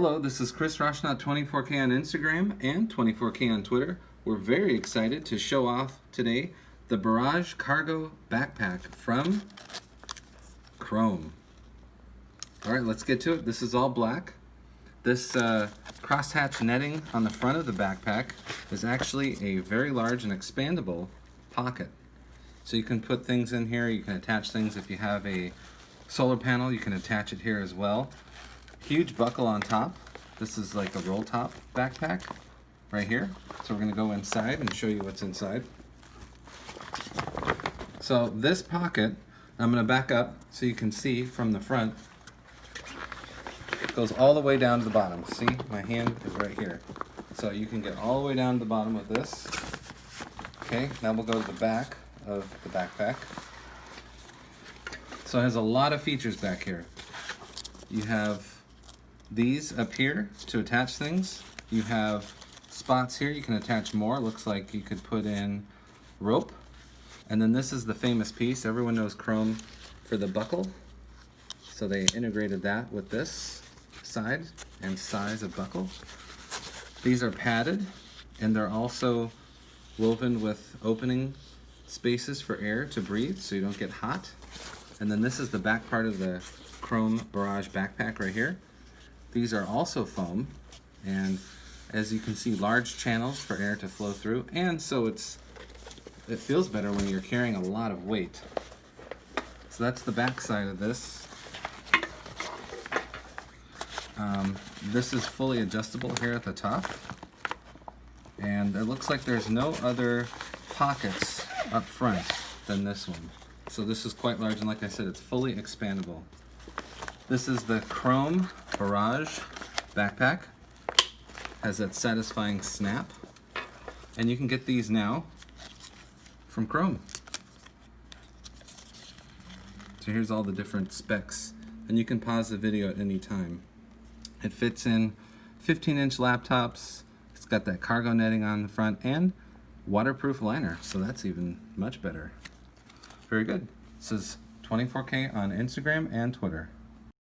Hello, this is Chris Roshnaut, 24K on Instagram and 24K on Twitter. We're very excited to show off today the Barrage Cargo Backpack from Chrome. Alright, let's get to it. This is all black. This crosshatch netting on the front of the backpack is actually a very large and expandable pocket. So you can put things in here, you can attach things. If you have a solar panel, you can attach it here as well. Huge buckle on top. This is like a Rolltop backpack right here. So we're going to go inside and show you what's inside. So this pocket, I'm going to back up so you can see from the front. It goes all the way down to the bottom. See, my hand is right here. So you can get all the way down to the bottom with this. Okay, now we'll go to the back of the backpack. So it has a lot of features back here. You have these up here to attach things. You have spots here you can attach more. Looks like you could put in rope. And then this is the famous piece. Everyone knows Chrome for the buckle. So they integrated that with this side and size of buckle. These are padded and they're also woven with opening spaces for air to breathe so you don't get hot. And then this is the back part of the Chrome Barrage backpack right here. These are also foam, and as you can see, large channels for air to flow through, and so it feels better when you're carrying a lot of weight. So that's the back side of this. This is fully adjustable here at the top, and it looks like there's no other pockets up front than this one. So this is quite large, and like I said, it's fully expandable. This is the Chrome Barrage backpack. Has that satisfying snap. And you can get these now from Chrome. So here's all the different specs. And you can pause the video at any time. It fits in 15-inch laptops. It's got that cargo netting on the front and waterproof liner. So that's even much better. Very good. This is 24K on Instagram and Twitter.